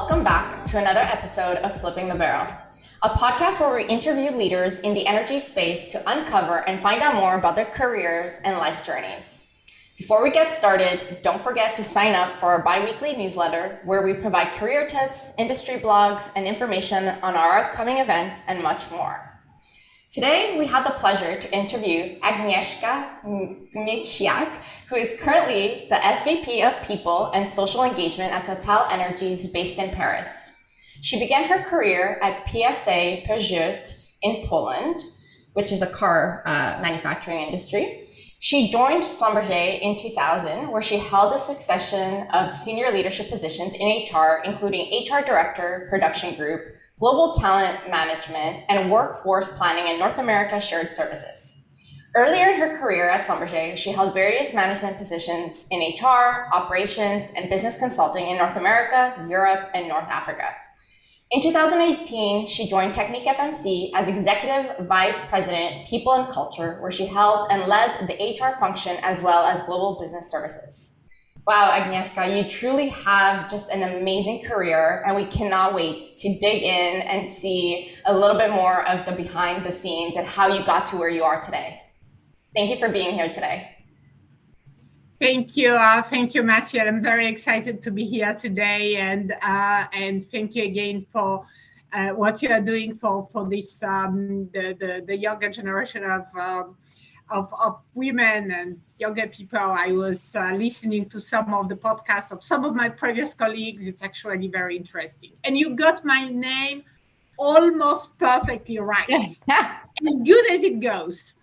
welcome back to another episode of Flipping the Barrel, a podcast where we interview leaders in the energy space to uncover and find out more about their careers and life journeys. Before we get started, don't forget to sign up for our bi-weekly newsletter where we provide career tips, industry blogs, and information on our upcoming events and much more. Today, we have the pleasure to interview Agnieszka, who is currently the SVP of People and Social Engagement at TotalEnergies based in Paris. She began her career at PSA Peugeot in Poland, which is a car manufacturing industry. She joined Schlumberger in 2000, where she held a succession of senior leadership positions in HR, including HR Director, Production Group, Global Talent Management, and Workforce Planning in North America Shared Services. Earlier in her career at Schlumberger, she held various management positions in HR, operations, and business consulting in North America, Europe, and North Africa. In 2018, she joined Technique FMC as Executive Vice President, People and Culture, where she held and led the HR function as well as Global Business Services. Wow, Agnieszka, you truly have just an amazing career, and we cannot wait to dig in and see a little bit more of the behind the scenes and how you got to where you are today. Thank you for being here today. Thank you, Massiel. I'm very excited to be here today, and thank you again for what you are doing for this the younger generation of women and younger people. I was listening to some of the podcasts of some of my previous colleagues. It's actually very interesting, and you got my name almost perfectly right, as good as it goes.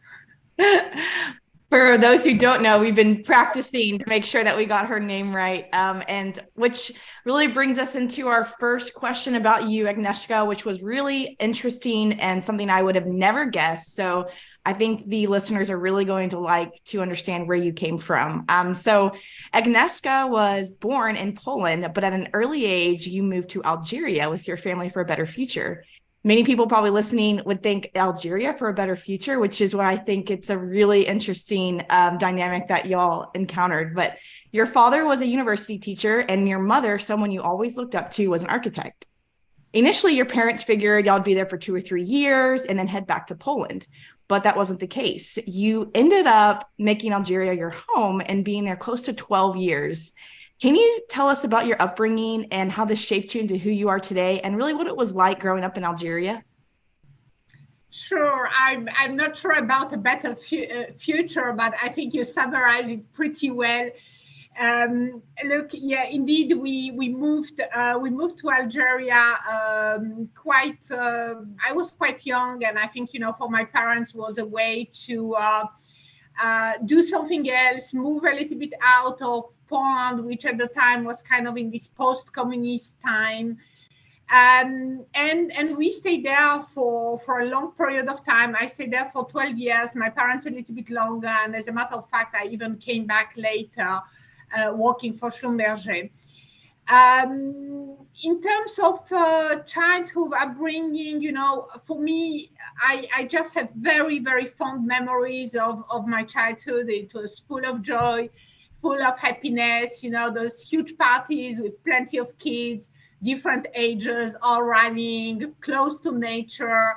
For those who don't know, we've been practicing to make sure that we got her name right, and which really brings us into our first question about you, Agnieszka, which was really interesting and something I would have never guessed. So I think the listeners are really going to like to understand where you came from. So Agnieszka was born in Poland, but at an early age, you moved to Algeria with your family for a better future. Many people probably listening would think Algeria for a better future, which is why I think it's a really interesting dynamic that y'all encountered. But your father was a university teacher and your mother, someone you always looked up to, was an architect. Initially, your parents figured y'all would be there for 2 or 3 years and then head back to Poland. But that wasn't the case. You ended up making Algeria your home and being there close to 12 years. Can you tell us about your upbringing and how this shaped you into who you are today, and really what it was like growing up in Algeria? Sure. I'm not sure about a better future, but I think you summarized it pretty well. Look, yeah, indeed, we moved to Algeria I was quite young, and I think, for my parents was a way to do something else, move a little bit out of Poland, which at the time was kind of in this post-communist time. And we stayed there for a long period of time. I stayed there for 12 years, my parents a little bit longer. And as a matter of fact, I even came back later working for Schlumberger. In terms of childhood upbringing, for me, I just have very, very fond memories of my childhood. It was full of joy, full of happiness, those huge parties with plenty of kids, different ages, all running, close to nature.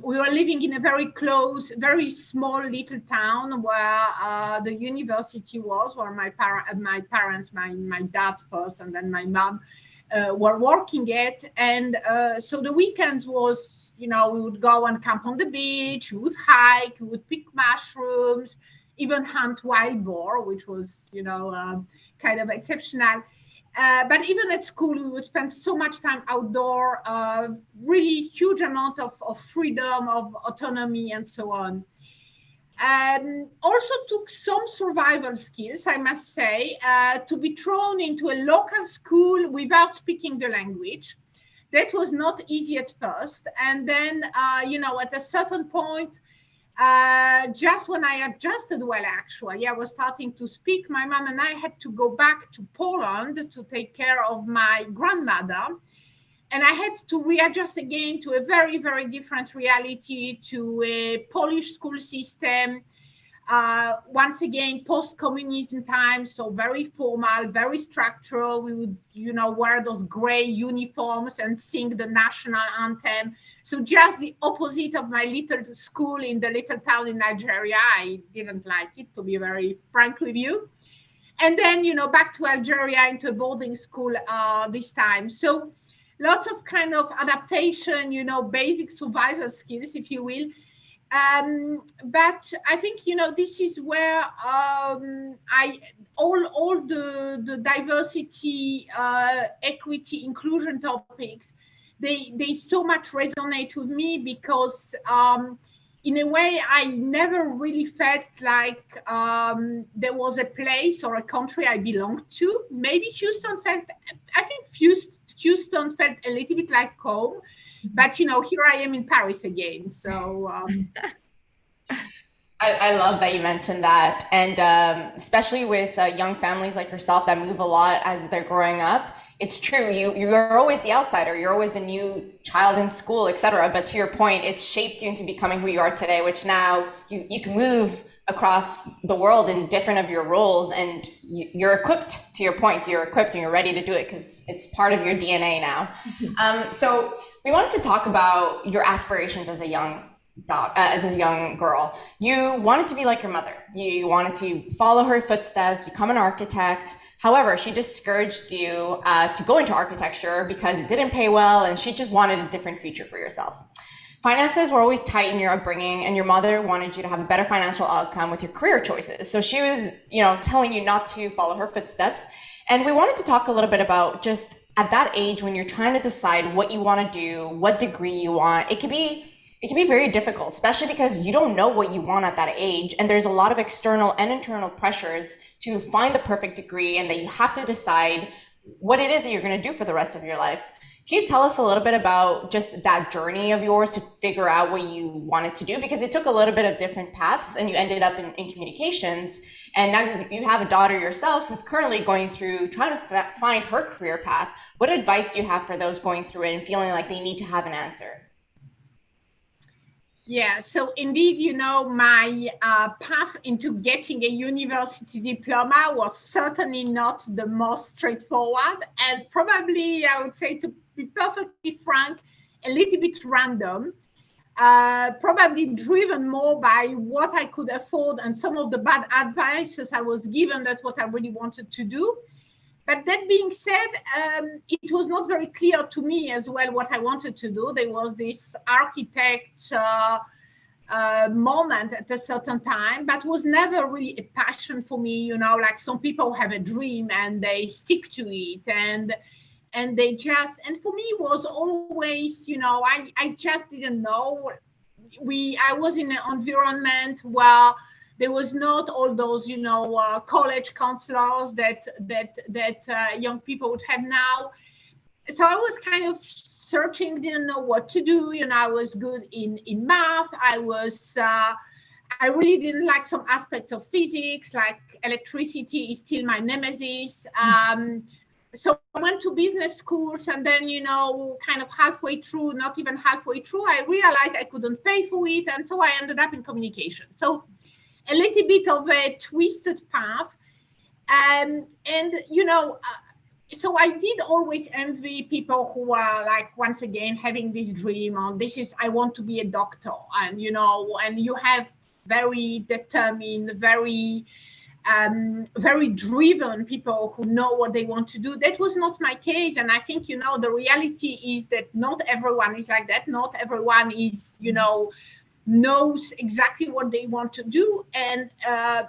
We were living in a very close, very small little town where the university was, where my parents, my dad first, and then my mom were working at. And so the weekends was, we would go and camp on the beach, we would hike, we would pick mushrooms, even hunt wild boar, which was, kind of exceptional. But even at school, we would spend so much time outdoor, really huge amount of freedom, of autonomy, and so on. Also took some survival skills, I must say, to be thrown into a local school without speaking the language. That was not easy at first. And then, at a certain point, just when I adjusted well, actually, I was starting to speak. My mom and I had to go back to Poland to take care of my grandmother. And I had to readjust again to a very, very different reality, to a Polish school system, Once again, post-communism times, so very formal, very structural. We would, wear those gray uniforms and sing the national anthem. So just the opposite of my little school in the little town in Nigeria. I didn't like it, to be very frank with you. And then, back to Algeria into a boarding school this time. So lots of kind of adaptation, basic survival skills, if you will. But I think, this is where all the diversity, equity, inclusion topics, they so much resonate with me because in a way, I never really felt like there was a place or a country I belonged to. Maybe Houston felt a little bit like home. But, here I am in Paris again. So I love that you mentioned that. And especially with young families like yourself that move a lot as they're growing up, it's true. You're always the outsider. You're always a new child in school, etc. But to your point, it's shaped you into becoming who you are today, which now you can move across the world in different of your roles. And you're equipped, to your point, you're equipped and you're ready to do it because it's part of your DNA now. So we wanted to talk about your aspirations as a young girl. You wanted to be like your mother. You wanted to follow her footsteps, become an architect. However, she discouraged you to go into architecture because it didn't pay well and she just wanted a different future for yourself. Finances were always tight in your upbringing and your mother wanted you to have a better financial outcome with your career choices. So she was, telling you not to follow her footsteps. And we wanted to talk a little bit about just at that age when you're trying to decide what you want to do, what degree you want. It can be very difficult, especially because you don't know what you want at that age. And there's a lot of external and internal pressures to find the perfect degree and that you have to decide what it is that you're going to do for the rest of your life. Can you tell us a little bit about just that journey of yours to figure out what you wanted to do? Because it took a little bit of different paths and you ended up in communications. And now you have a daughter yourself who's currently going through trying to find her career path. What advice do you have for those going through it and feeling like they need to have an answer? Yeah, so indeed, my path into getting a university diploma was certainly not the most straightforward, and probably, I would say, to be perfectly frank, a little bit random, probably driven more by what I could afford and some of the bad advices I was given. That's what I really wanted to do. But that being said, it was not very clear to me as well what I wanted to do. There was this architect moment at a certain time, but was never really a passion for me. Like some people have a dream and they stick to it, and for me it was always, I just didn't know. I was in an environment where there was not all those, college counselors that young people would have now. So I was kind of searching, didn't know what to do. I was good in math. I really didn't like some aspects of physics, like electricity is still my nemesis. So I went to business schools, and then, kind of halfway through, not even halfway through, I realized I couldn't pay for it. And so I ended up in communication. So a little bit of a twisted path. So I did always envy people who were like, once again, having this dream on I want to be a doctor. And, and you have very determined, very driven people who know what they want to do. That was not my case. And I think, the reality is that not everyone is like that. Not everyone is, knows exactly what they want to do, and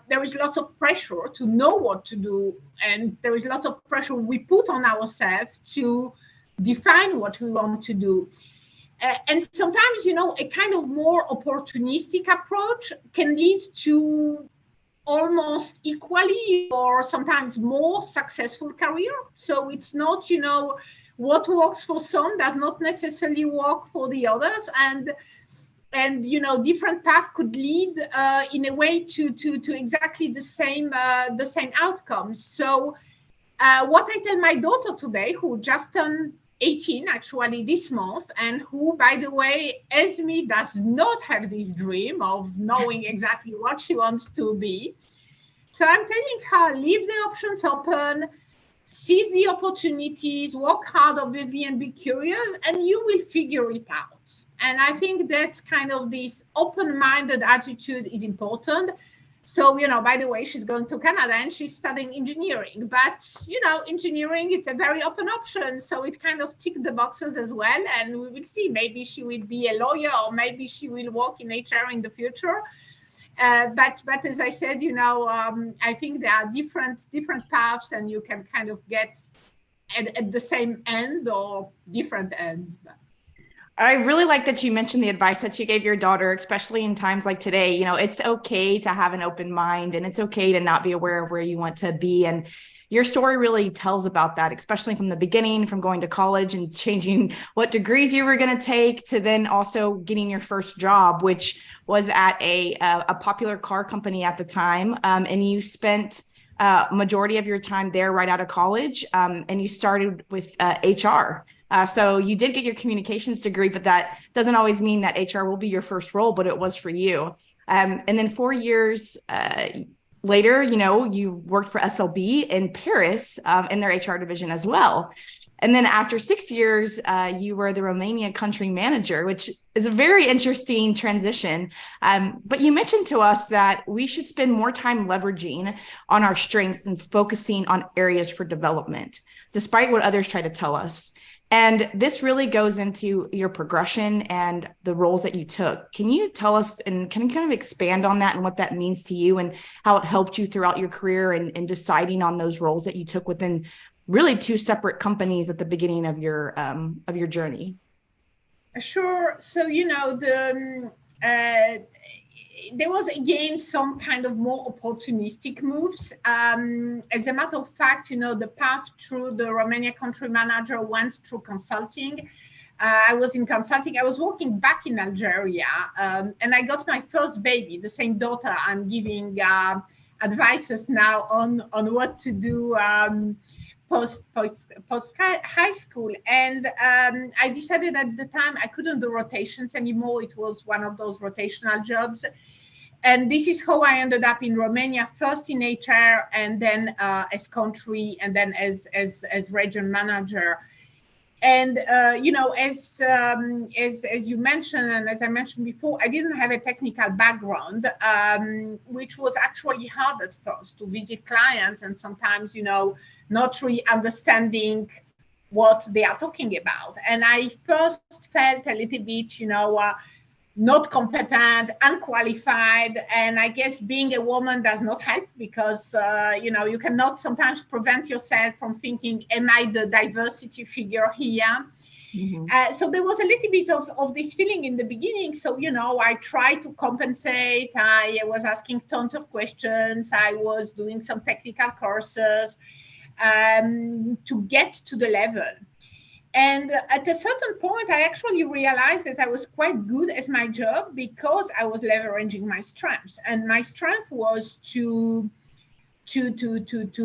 there is lots of pressure to know what to do, and there is lots of pressure we put on ourselves to define what we want to do, and sometimes a kind of more opportunistic approach can lead to almost equally or sometimes more successful career. So it's not what works for some does not necessarily work for the others, and different paths could lead in a way to exactly the same outcomes. So what I tell my daughter today, who just turned 18 actually this month, and who, by the way, as me, does not have this dream of knowing exactly what she wants to be. So I'm telling her, leave the options open, seize the opportunities, work hard, obviously, and be curious, and you will figure it out. And I think that's kind of this open-minded attitude is important. So, by the way, she's going to Canada and she's studying engineering. But, engineering, it's a very open option. So it kind of ticked the boxes as well. And we will see. Maybe she will be a lawyer, or maybe she will work in HR in the future. But as I said, I think there are different paths, and you can kind of get at the same end or different ends. I really like that you mentioned the advice that you gave your daughter, especially in times like today. It's okay to have an open mind, and it's okay to not be aware of where you want to be. And your story really tells about that, especially from the beginning, from going to college and changing what degrees you were going to take, to then also getting your first job, which was at a popular car company at the time. And you spent majority of your time there right out of college, and you started with HR. So you did get your communications degree, but that doesn't always mean that HR will be your first role, but it was for you. And then 4 years later, you worked for SLB in Paris in their HR division as well. And then after 6 years, you were the Romania country manager, which is a very interesting transition. But you mentioned to us that we should spend more time leveraging on our strengths and focusing on areas for development, despite what others try to tell us. And this really goes into your progression and the roles that you took. Can you tell us, and can you kind of expand on that and what that means to you and how it helped you throughout your career and deciding on those roles that you took within really two separate companies at the beginning of your journey? Sure. So, there was again some kind of more opportunistic moves. As a matter of fact, the path through the Romania country manager went through consulting. I was in consulting. I was working back in Algeria, and I got my first baby, the same daughter. I'm giving advices now on what to do post high school. And I decided at the time I couldn't do rotations anymore. It was one of those rotational jobs. And this is how I ended up in Romania, first in HR, and then as country, and then as region manager. And as you mentioned, and as I mentioned before, I didn't have a technical background, which was actually hard at first to visit clients, and sometimes not really understanding what they are talking about. And I first felt a little bit, not competent, unqualified. And I guess being a woman does not help, because, you cannot sometimes prevent yourself from thinking, am I the diversity figure here? Mm-hmm. So there was a little bit of this feeling in the beginning. So, I tried to compensate. I was asking tons of questions. I was doing some technical courses to get to the level. And at a certain point, I actually realized that I was quite good at my job because I was leveraging my strengths. And my strength was to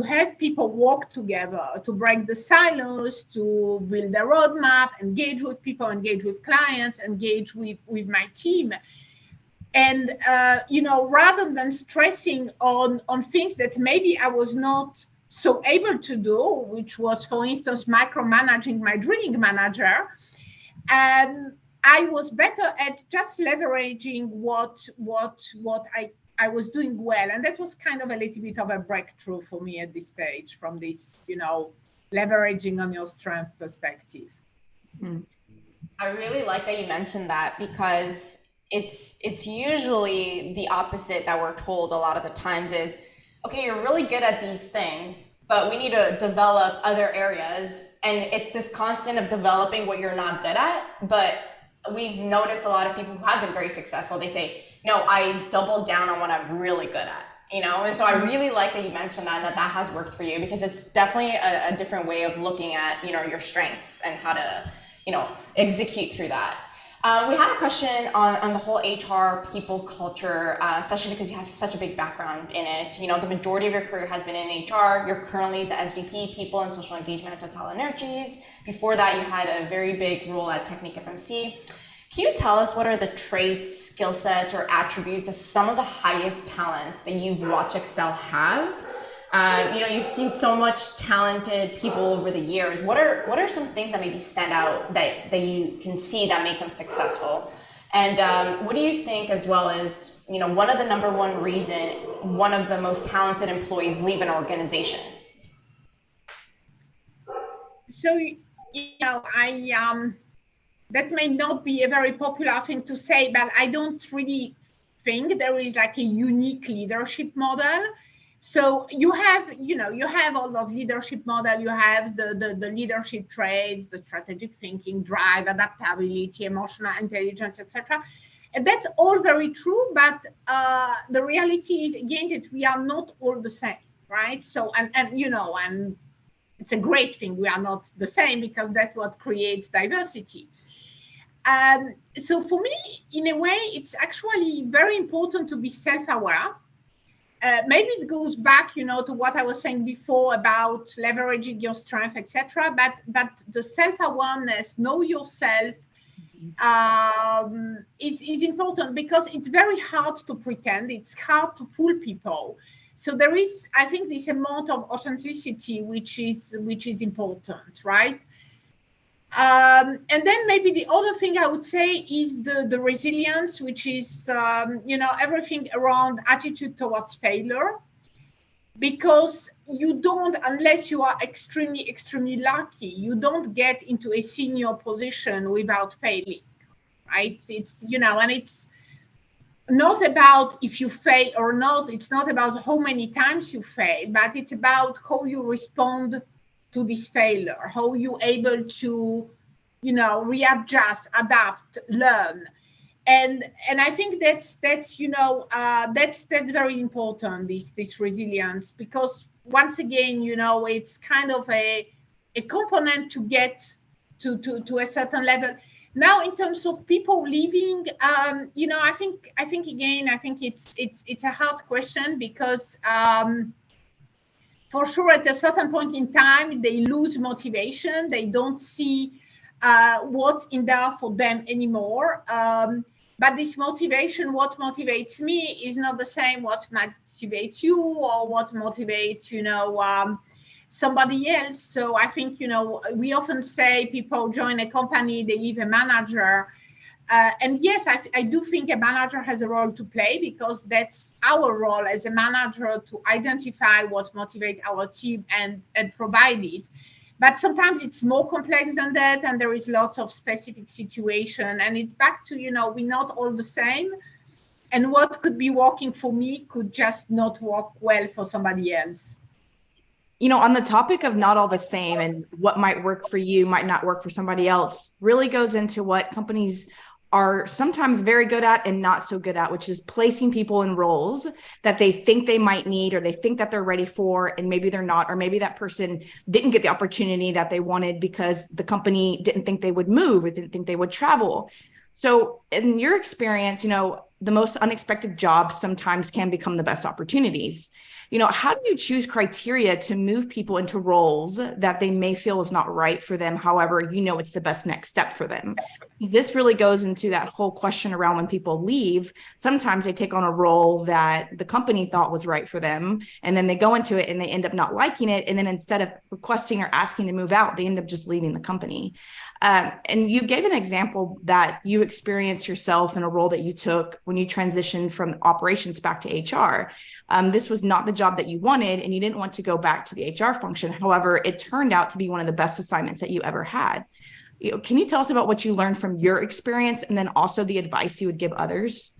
have people work together, to break the silos, to build a roadmap, engage with people, engage with clients, engage with my team. And, rather than stressing on things that maybe I was not so able to do, which was, for instance, micromanaging my drilling manager, I was better at just leveraging what I was doing well. And that was kind of a little bit of a breakthrough for me at this stage, from this, leveraging on your strength perspective. I really like that you mentioned that, because it's usually the opposite that we're told a lot of the times is, okay, you're really good at these things, but we need to develop other areas. And it's this constant of developing what you're not good at. But we've noticed a lot of people who have been very successful, they say, no, I doubled down on what I'm really good at, And so I really like that you mentioned that has worked for you, because it's definitely a different way of looking at, your strengths and how to, execute through that. We had a question on the whole HR people culture, especially because you have such a big background in it. You know, the majority of your career has been in HR. You're currently the SVP, People and Social Engagement at Total Energies. Before that, you had a very big role at Technique FMC. Can you tell us what are the traits, skill sets, or attributes of some of the highest talents that you've watched Excel have? You know, you've seen so much talented people over the years. What are some things that maybe stand out that you can see that make them successful? And what do you think, as well as, you know, one of the number one reason one of the most talented employees leave an organization? So, you know, that may not be a very popular thing to say, but I don't really think there is like a unique leadership model. So you have all those leadership model. You have the leadership traits, the strategic thinking, drive, adaptability, emotional intelligence, etc. And that's all very true. But the reality is, again, that we are not all the same, right? So and it's a great thing we are not the same, because that's what creates diversity. So for me, in a way, it's actually very important to be self-aware. Maybe it goes back, to what I was saying before about leveraging your strength, etc. But the self-awareness, know yourself, is important, because it's very hard to pretend. It's hard to fool people. So there is, I think, this amount of authenticity which is important, right? And then maybe the other thing I would say is the resilience, which is everything around attitude towards failure, because you don't, unless you are extremely lucky, you don't get into a senior position without failing, right? It's and it's not about if you fail or not. It's not about how many times you fail, but it's about how you respond to this failure, how you able to readjust, adapt, learn. And I think that's very important, this resilience, because once again, it's kind of a component to get to a certain level. Now, in terms of people leaving, I think it's a hard question, because for sure, at a certain point in time, they lose motivation. They don't see what's in there for them anymore. But this motivation, what motivates me, is not the same what motivates you, or what motivates somebody else. So I think we often say people join a company, they leave a manager. And yes, I do think a manager has a role to play, because that's our role as a manager, to identify what motivates our team and provide it. But sometimes it's more complex than that, and there is lots of specific situation. And it's back to, we're not all the same. And what could be working for me could just not work well for somebody else. On the topic of not all the same, and what might work for you might not work for somebody else, really goes into what companies are sometimes very good at and not so good at, which is placing people in roles that they think they might need, or they think that they're ready for, and maybe they're not, or maybe that person didn't get the opportunity that they wanted because the company didn't think they would move, or didn't think they would travel. So in your experience, the most unexpected jobs sometimes can become the best opportunities. How do you choose criteria to move people into roles that they may feel is not right for them? However, it's the best next step for them. This really goes into that whole question around when people leave. Sometimes they take on a role that the company thought was right for them, and then they go into it and they end up not liking it. And then instead of requesting or asking to move out, they end up just leaving the company. And you gave an example that you experienced yourself in a role that you took when you transitioned from operations back to HR. This was not the job that you wanted, and you didn't want to go back to the HR function. However, it turned out to be one of the best assignments that you ever had. Can you tell us about what you learned from your experience, and then also the advice you would give others?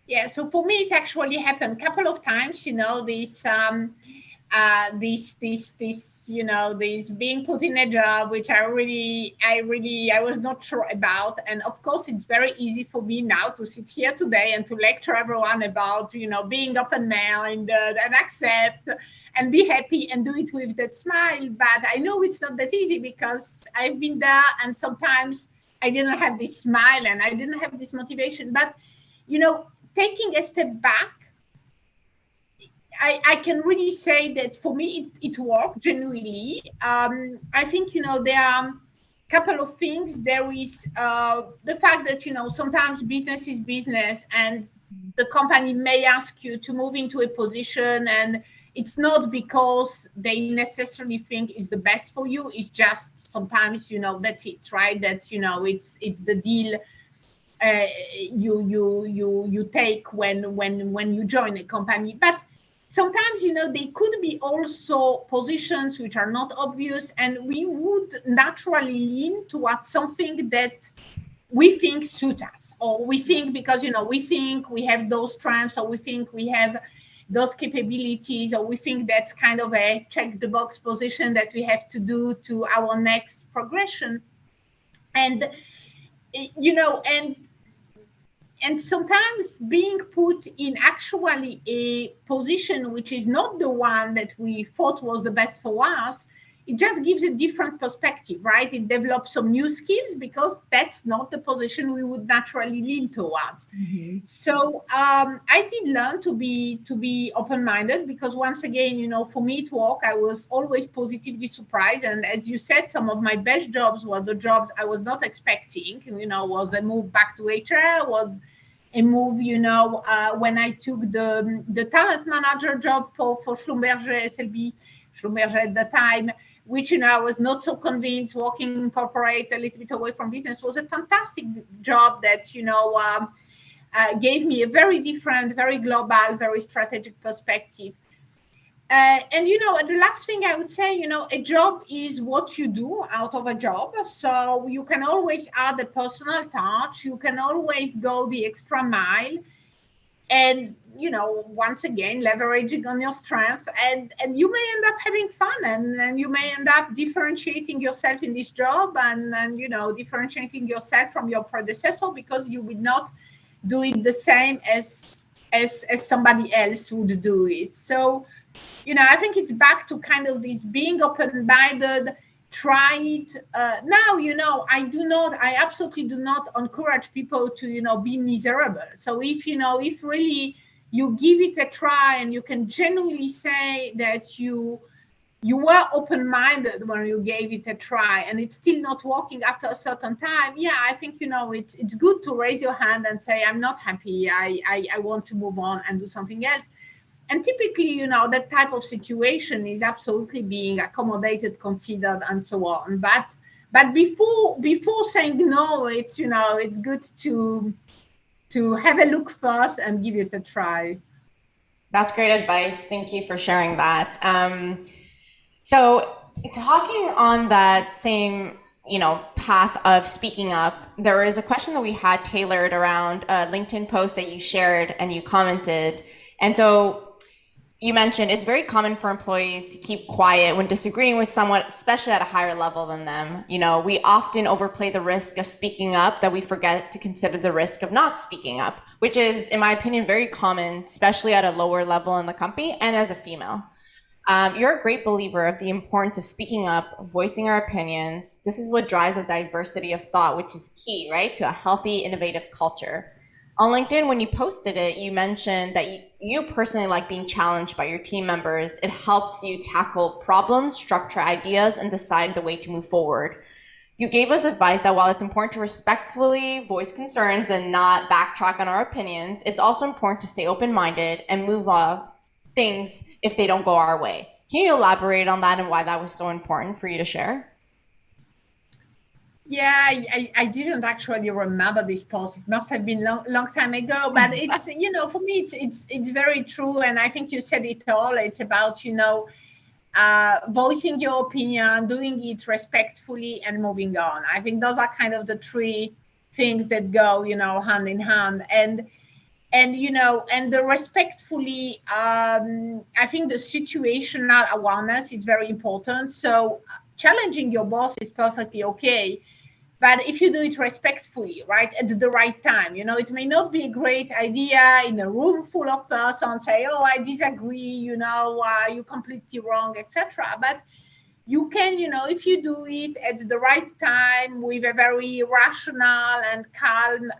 Yeah, so for me, it actually happened a couple of times, this being put in a job which I was not sure about. And of course, it's very easy for me now to sit here today and to lecture everyone about being open-minded and accept and be happy and do it with that smile. But I know it's not that easy, because I've been there, and sometimes I didn't have this smile and I didn't have this motivation. But, you know, taking a step back, I can really say that for me, it worked genuinely. I think, you know, there are a couple of things. There is the fact that, you know, sometimes business is business and the company may ask you to move into a position, and it's not because they necessarily think is the best for you. It's just sometimes, you know, that's it, right? That's, you know, it's the deal you take when you join a company. But sometimes, you know, they could be also positions which are not obvious, and we would naturally lean towards something that we think suit us, or we think because, you know, we think we have those strengths, or we think we have those capabilities, or we think that's kind of a check the box position that we have to do to our next progression. And, you know, and sometimes being put in actually a position which is not the one that we thought was the best for us, it just gives a different perspective, right? It develops some new skills because that's not the position we would naturally lean towards. Mm-hmm. So I did learn to be open-minded, because once again, you know, for me to work, I was always positively surprised. And as you said, some of my best jobs were the jobs I was not expecting. You know, was a move back to HR, was a move, you know, when I took the talent manager job for Schlumberger, SLB, Schlumberger at the time, which, you know, I was not so convinced. Working in corporate, a little bit away from business, was a fantastic job that, you know, gave me a very different, very global, very strategic perspective. And, you know, the last thing I would say, you know, a job is what you do out of a job. So you can always add a personal touch. You can always go the extra mile. And, you know, once again, leveraging on your strength, and you may end up having fun, and you may end up differentiating yourself in this job, and you know, differentiating yourself from your predecessor, because you would not do it the same as somebody else would do it. So, you know, I think it's back to kind of this being open-minded. Try it. Now, you know, I absolutely do not encourage people to, you know, be miserable. So if, you know, if really you give it a try and you can genuinely say that you were open-minded when you gave it a try and it's still not working after a certain time, yeah, I think, you know, it's good to raise your hand and say, I'm not happy. I want to move on and do something else. And typically, you know, that type of situation is absolutely being accommodated, considered, and so on. But before saying no, it's, you know, it's good to have a look first and give it a try. That's great advice. Thank you for sharing that. So talking on that same, you know, path of speaking up, there is a question that we had tailored around a LinkedIn post that you shared and you commented. And so you mentioned it's very common for employees to keep quiet when disagreeing with someone, especially at a higher level than them. You know, we often overplay the risk of speaking up that we forget to consider the risk of not speaking up, which is, in my opinion, very common, especially at a lower level in the company and as a female. You're a great believer of the importance of speaking up, voicing our opinions. This is what drives a diversity of thought, which is key, right, to a healthy, innovative culture. On LinkedIn, when you posted it, you mentioned that you personally like being challenged by your team members. It helps you tackle problems, structure ideas, and decide the way to move forward. You gave us advice that while it's important to respectfully voice concerns and not backtrack on our opinions, it's also important to stay open-minded and move on things if they don't go our way. Can you elaborate on that and why that was so important for you to share? Yeah, I didn't actually remember this post. It must have been long time ago, but it's, you know, for me, it's very true. And I think you said it all. It's about, you know, voicing your opinion, doing it respectfully, and moving on. I think those are kind of the three things that go, you know, hand in hand. And you know, and the respectfully, I think the situational awareness is very important. So challenging your boss is perfectly okay, but if you do it respectfully, right, at the right time, you know, it may not be a great idea in a room full of persons say, oh, I disagree, you know, you're completely wrong, etc. But you can, if you do it at the right time with a very rational and calm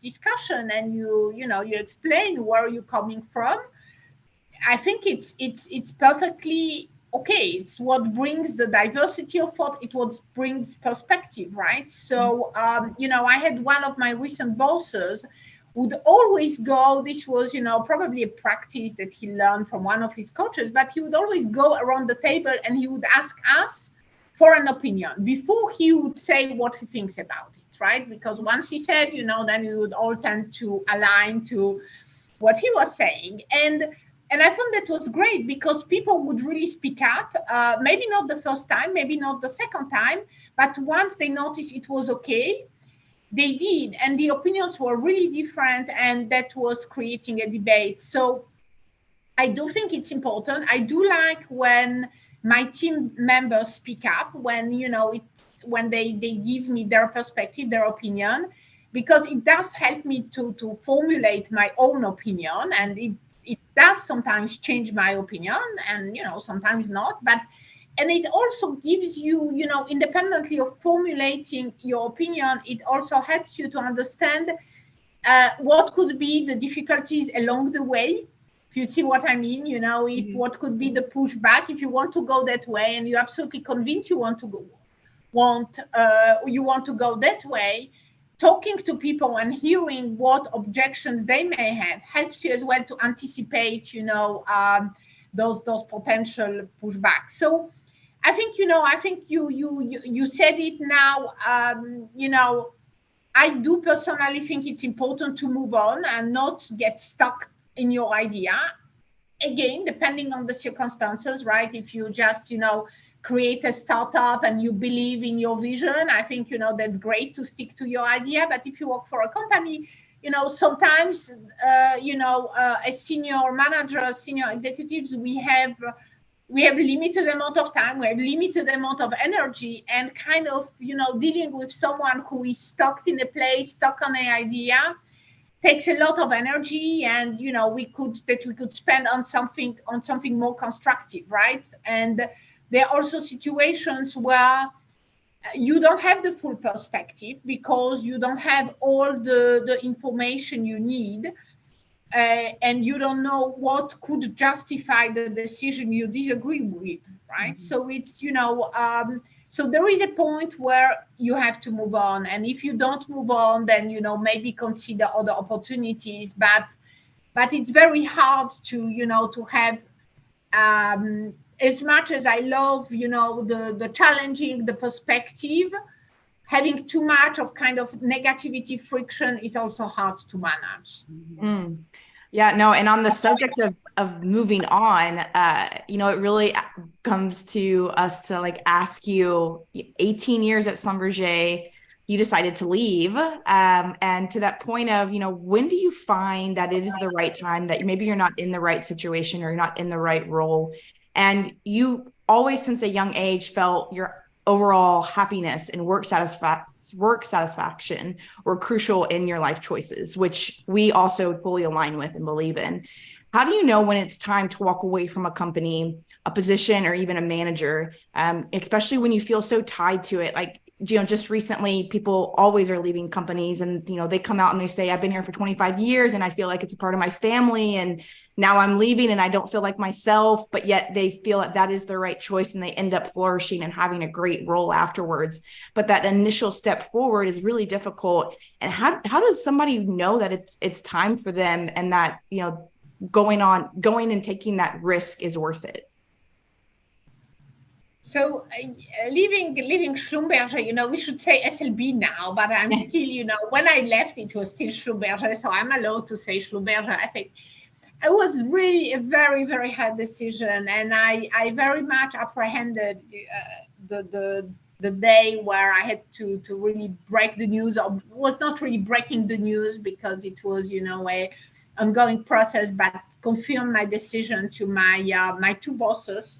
discussion, and you explain where you're coming from, I think it's perfectly okay. It's what brings the diversity of thought. It what brings perspective, right? So, I had one of my recent bosses would always go, this was, probably a practice that he learned from one of his coaches, but he would always go around the table and he would ask us for an opinion before he would say what he thinks about it, right? Because once he said, then we would all tend to align to what he was saying. And I thought that was great because people would really speak up, maybe not the first time, maybe not the second time, but once they noticed it was okay, they did. And the opinions were really different, and that was creating a debate. So I do think it's important. I do like when my team members speak up, when, when they give me their perspective, their opinion, because it does help me to formulate my own opinion. And it does sometimes change my opinion, and sometimes not, and it also gives you, independently of formulating your opinion, it also helps you to understand what could be the difficulties along the way. If you see what I mean, if what could be the pushback, if you want to go that way and you're absolutely convinced you want to go that way, talking to people and hearing what objections they may have helps you as well to anticipate, those potential pushbacks. So I think, you said it now, I do personally think it's important to move on and not get stuck in your idea. Again, depending on the circumstances, right? If you just, create a startup and you believe in your vision, I think, that's great to stick to your idea. But if you work for a company, sometimes, as senior managers, senior executives, we have limited amount of time, we have limited amount of energy, and kind of, dealing with someone who is stuck in a place, stuck on an idea, takes a lot of energy, and we could spend on something more constructive, right? And there are also situations where you don't have the full perspective because you don't have all the information you need, and you don't know what could justify the decision you disagree with, right? So it's, so there is a point where you have to move on. And if you don't move on, then, maybe consider other opportunities. But it's very hard to, to have, as much as I love, the challenging, the perspective, having too much of kind of negativity friction is also hard to manage. Yeah, no. And on the subject of moving on, it really comes to us to ask you, 18 years at Schlumberger, you decided to leave. And to that point of, when do you find that it is the right time, that maybe you're not in the right situation or you're not in the right role? And you always, since a young age, felt your overall happiness and work satisfaction were crucial in your life choices, which we also fully align with and believe in. How do you know when it's time to walk away from a company, a position, or even a manager, especially when you feel so tied to it? Just recently, people always are leaving companies, and, they come out and they say, I've been here for 25 years and I feel like it's a part of my family, and now I'm leaving and I don't feel like myself, but yet they feel that is the right choice and they end up flourishing and having a great role afterwards. But that initial step forward is really difficult. And how does somebody know that it's time for them, and that, going and taking that risk is worth it? So leaving Schlumberger, we should say SLB now, but I'm still, when I left, it was still Schlumberger, so I'm allowed to say Schlumberger. I think it was really a very, very hard decision, and I very much apprehended the day where I had to really break the news. Or was not really breaking the news because it was, a ongoing process, but confirmed my decision to my two bosses,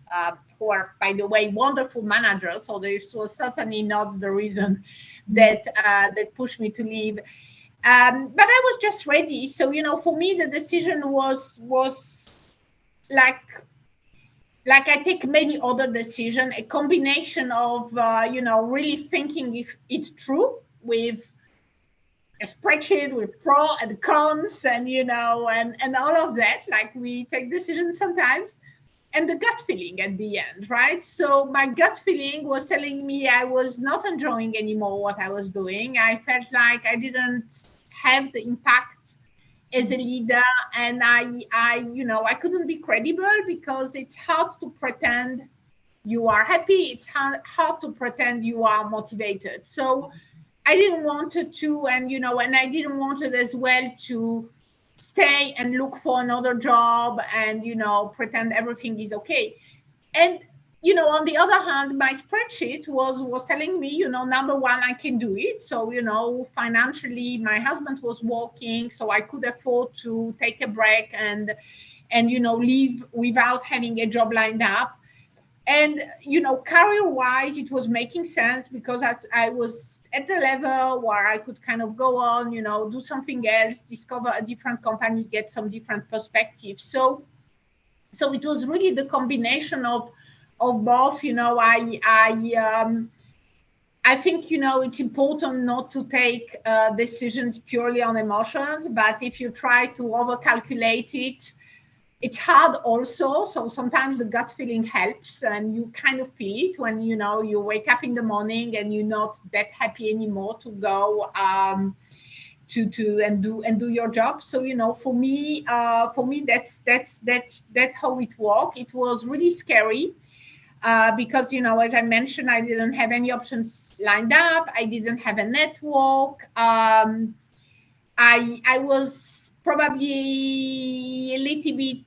who are, by the way, wonderful managers. So this was certainly not the reason that pushed me to leave. But I was just ready. So, for me, the decision was like like I take many other decisions, a combination of, really thinking if it's true with a spreadsheet with pro and cons and, and all of that. Like we take decisions sometimes, and the gut feeling at the end, right? So my gut feeling was telling me I was not enjoying anymore what I was doing. I felt like I didn't have the impact as a leader, and I couldn't be credible, because it's hard to pretend you are happy. It's hard to pretend you are motivated. So I didn't want to, and I didn't want it as well to stay and look for another job and, pretend everything is okay. And, on the other hand, my spreadsheet was telling me, number one, I can do it. So, financially, my husband was working, so I could afford to take a break and leave without having a job lined up. And, career-wise, it was making sense, because I was at the level where I could kind of go on, do something else, discover a different company, get some different perspectives. So it was really the combination of both. I think, it's important not to take decisions purely on emotions, but if you try to overcalculate it, it's hard also. So sometimes the gut feeling helps, and you kind of feel it when, you wake up in the morning and you're not that happy anymore to go to do your job. So, for me, that's how it worked. It was really scary, because, as I mentioned, I didn't have any options lined up. I didn't have a network. I was probably a little bit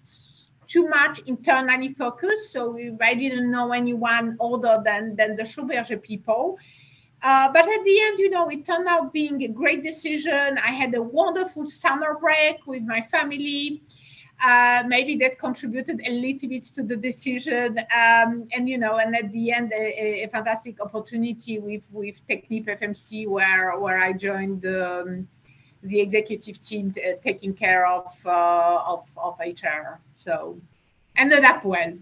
too much internally focused. So I didn't know anyone other than the Schlumberger people. But at the end, it turned out being a great decision. I had a wonderful summer break with my family. Maybe that contributed a little bit to the decision. And at the end, a fantastic opportunity with Technip FMC, where I joined the executive team taking care of HR. So ended up well.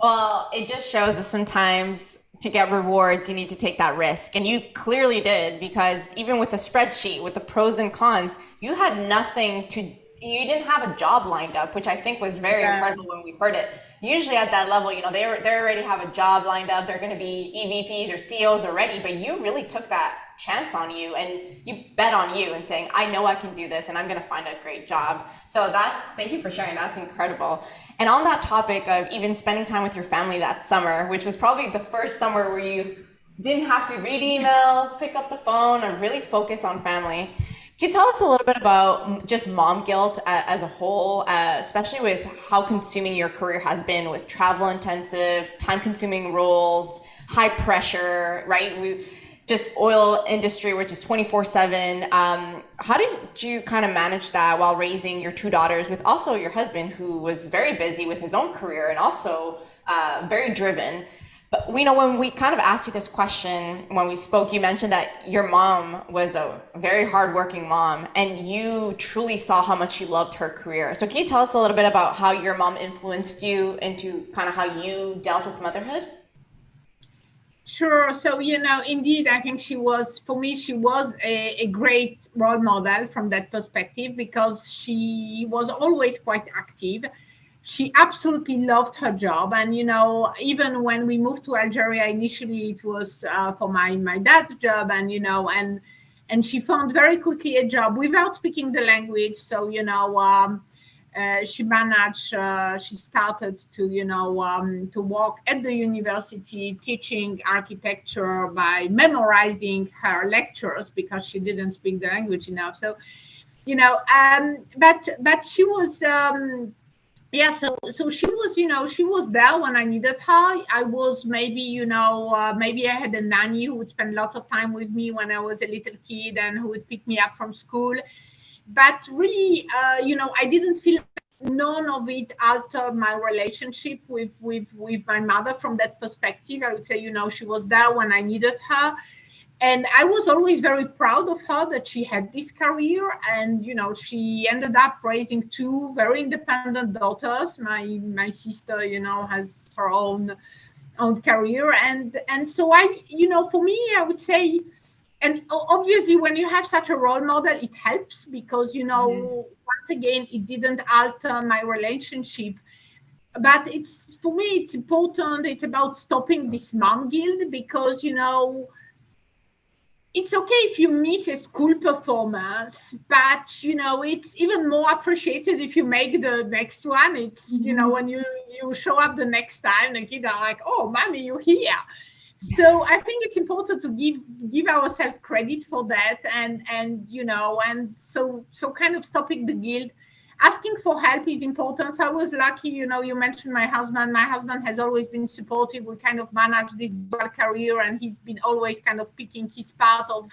Well, it just shows us sometimes to get rewards, you need to take that risk. And you clearly did, because even with a spreadsheet, with the pros and cons, you had nothing to, you didn't have a job lined up, which I think was very incredible when we heard it. Usually at that level, they already have a job lined up. They're going to be EVPs or CEOs already, but you really took that chance on you, and you bet on you and saying, I know I can do this, and I'm going to find a great job. So thank you for sharing. That's incredible. And on that topic of even spending time with your family that summer, which was probably the first summer where you didn't have to read emails, pick up the phone, or really focus on family. Can you tell us a little bit about just mom guilt as a whole, especially with how consuming your career has been, with travel intensive, time consuming roles, high pressure, right? Just oil industry, which is 24/7. How did you kind of manage that while raising your two daughters with also your husband, who was very busy with his own career and also very driven? But we know when we kind of asked you this question, when we spoke, you mentioned that your mom was a very hardworking mom, and you truly saw how much she loved her career. So can you tell us a little bit about how your mom influenced you into kind of how you dealt with motherhood? Sure. So, indeed, I think for me, she was a great role model from that perspective, because she was always quite active. She absolutely loved her job. And, even when we moved to Algeria, initially it was for my dad's job, and, and she found very quickly a job without speaking the language. So, she managed, she started to work at the university teaching architecture by memorizing her lectures, because she didn't speak the language enough. So, but she was, so she was, she was there when I needed her. I was maybe I had a nanny who would spend lots of time with me when I was a little kid, and who would pick me up from school. But really, I didn't feel none of it altered my relationship with my mother from that perspective. I would say, she was there when I needed her. And I was always very proud of her that she had this career. And, she ended up raising two very independent daughters. My sister, has her own career. And so for me, I would say, and obviously when you have such a role model, it helps because, once again, it didn't alter my relationship. But for me, it's important. It's about stopping this mom guilt because, it's okay if you miss a school performance, but it's even more appreciated if you make the next one. It's when you show up the next time, the kids are like, "Oh, mommy, you're here." So I think it's important to give ourselves credit for that, and so kind of stopping the guilt. Asking for help is important. So I was lucky, you mentioned my husband. My husband has always been supportive. We kind of managed this dual career, and he's been always kind of picking his part of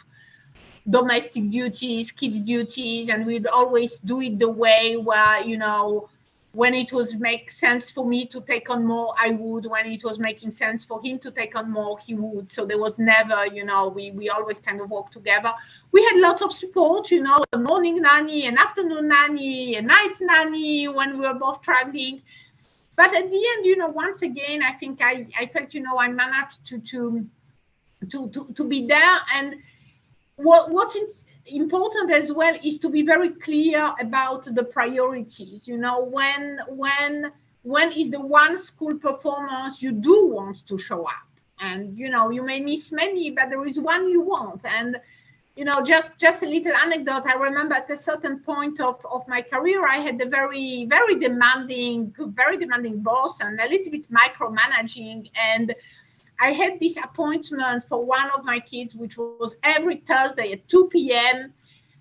domestic duties, kids duties, and we'd always do it the way where, when it was make sense for me to take on more, I would. When it was making sense for him to take on more, he would. So there was never, we always kind of worked together. We had lots of support, a morning nanny, an afternoon nanny, a night nanny when we were both traveling. But at the end, once again, I think I felt, I managed to be there. And what's important as well is to be very clear about the priorities. When is the one school performance you do want to show up, and you may miss many, but there is one you want. And just a little anecdote. I remember at a certain point of my career, I had a very demanding boss and a little bit micromanaging. And I had this appointment for one of my kids, which was every Thursday at 2 p.m.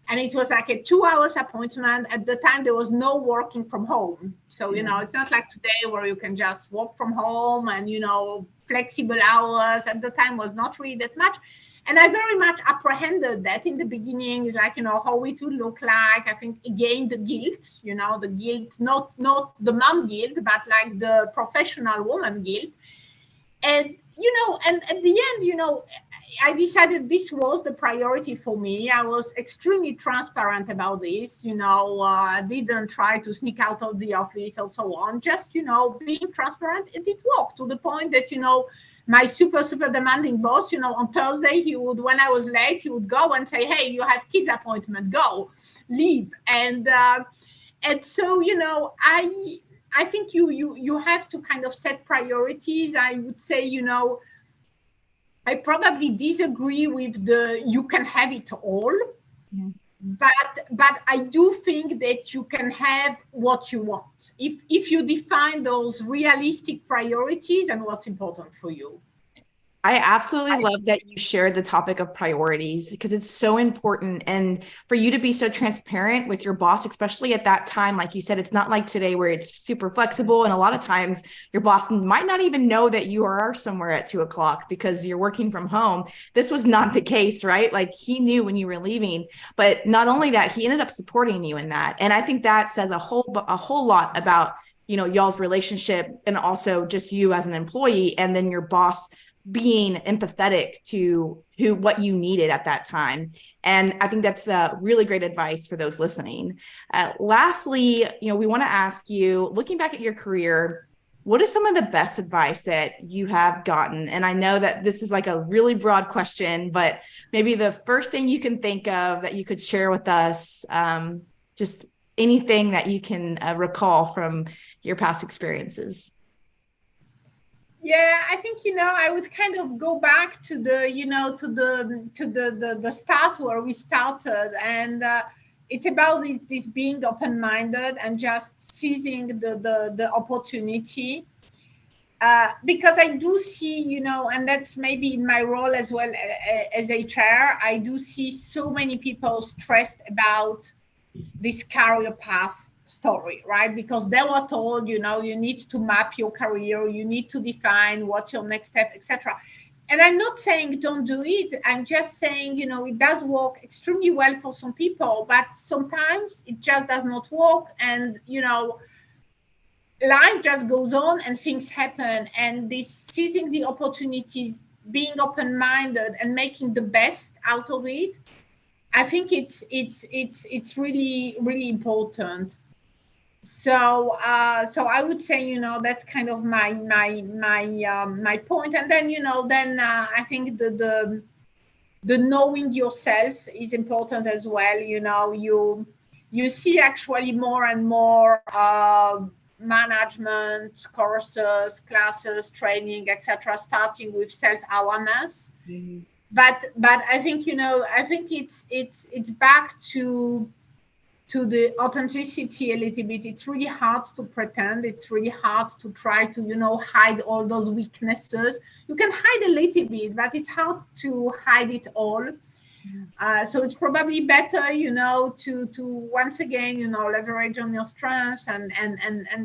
And it was like a 2 hour appointment. At the time, there was no working from home. So, it's not like today where you can just work from home and, flexible hours. At the time was not really that much. And I very much apprehended that in the beginning. Is like, how it would look like. I think, again, the guilt, not the mom guilt, but like the professional woman guilt. And, and at the end, I decided this was the priority for me. I was extremely transparent about this, didn't try to sneak out of the office or so on. Just, being transparent, and it worked to the point that, my super demanding boss, on Thursday, he would, when I was late, he would go and say, "Hey, you have kids appointment, go, leave." And so, I think you have to kind of set priorities. I would say, I probably disagree with the "you can have it all." Yeah. But I do think that you can have what you want if you define those realistic priorities and what's important for you. I absolutely love that you shared the topic of priorities because it's so important. And for you to be so transparent with your boss, especially at that time, like you said, it's not like today where it's super flexible. And a lot of times your boss might not even know that you are somewhere at 2:00 because you're working from home. This was not the case, right? Like he knew when you were leaving, but not only that, he ended up supporting you in that. And I think that says a whole lot about, y'all's relationship and also just you as an employee, and then your boss being empathetic to what you needed at that time. And I think that's really great advice for those listening. Lastly, we want to ask you, looking back at your career, what is some of the best advice that you have gotten? And I know that this is like a really broad question, but maybe the first thing you can think of that you could share with us, just anything that you can recall from your past experiences. Yeah, I think I would kind of go back to the the start where we started, and it's about this being open-minded and just seizing the opportunity. Because I do see, and that's maybe in my role as well as HR, I do see so many people stressed about this career path story, right? Because they were told, you need to map your career, you need to define what's your next step, etc. And I'm not saying don't do it. I'm just saying, it does work extremely well for some people, but sometimes it just does not work. And, life just goes on and things happen. And this seizing the opportunities being open-minded and making the best out of it, I think it's really, really important. So I would say, that's kind of my point. And then, I think the knowing yourself is important as well. You see actually more and more management courses, classes, training, etc., starting with self-awareness. Mm-hmm. But I think, I think it's back to the authenticity a little bit. It's really hard to pretend. It's really hard to try to, hide all those weaknesses. You can hide a little bit, but it's hard to hide it all. So it's probably better, to once again, leverage on your strengths and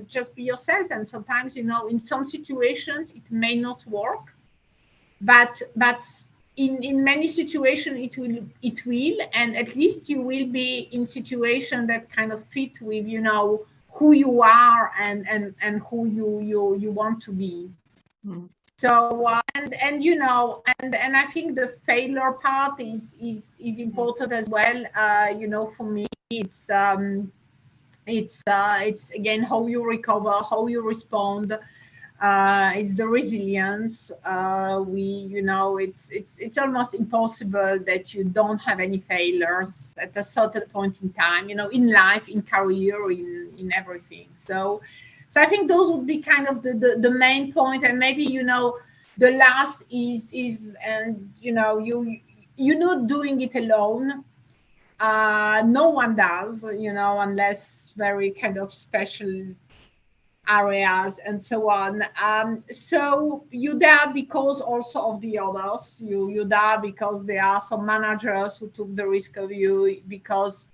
just be yourself. And sometimes, in some situations it may not work, but in many situations it will, and at least you will be in situation that kind of fit with, who you are and who you want to be. Mm-hmm. So and I think the failure part is important as well. For me, it's again how you recover, how you respond. It's the resilience. It's almost impossible that you don't have any failures at a certain point in time. In life, in career, in everything. So I think those would be kind of the main point. And maybe, the last is and you're not doing it alone. No one does, unless very kind of special areas and so on. So you're there because also of the others. You're there because there are some managers who took the risk of you, because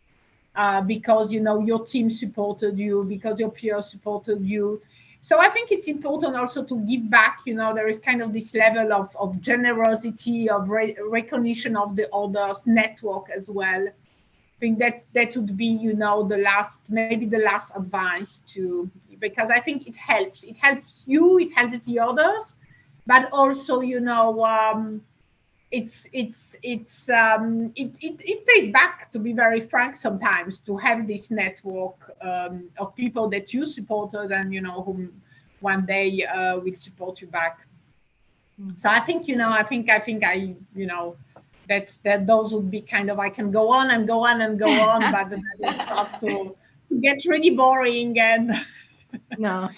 your team supported you, because your peers supported you. So I think it's important also to give back. There is kind of this level of generosity, of recognition of the others, network as well. I think that would be, maybe the last advice because I think it helps. It helps you, it helps the others, but also, it pays back, to be very frank, sometimes, to have this network of people that you supported and whom one day will support you back. So I think those would be kind of, I can go on and go on and go on, but it starts to get really boring, and no,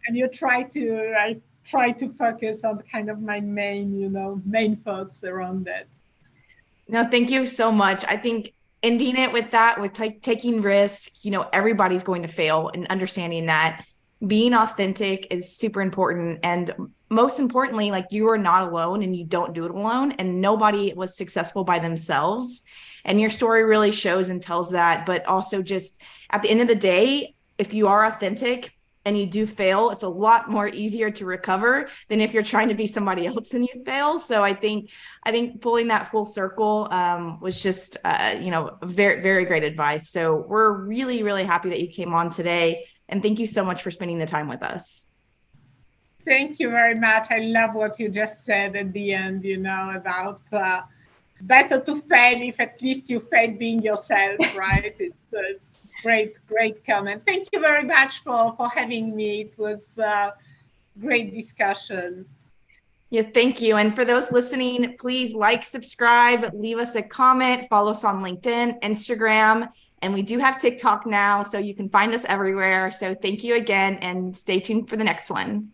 and you try to focus on kind of my main thoughts around that. No, thank you so much. I think ending it with that, with taking risk, everybody's going to fail, and understanding that being authentic is super important. And most importantly, like, you are not alone, and you don't do it alone, and nobody was successful by themselves. And your story really shows and tells that. But also, just at the end of the day, if you are authentic and you do fail, it's a lot more easier to recover than if you're trying to be somebody else and you fail. So I think pulling that full circle was just, very, very great advice. So we're really, really happy that you came on today. And thank you so much for spending the time with us. Thank you very much. I love what you just said at the end, about better to fail if at least you fail being yourself, right? It's great comment. Thank you very much for having me. It was a great discussion. Yeah, thank you. And for those listening, please like, subscribe, leave us a comment, follow us on LinkedIn, Instagram, and we do have TikTok now, so you can find us everywhere. So thank you again, and stay tuned for the next one.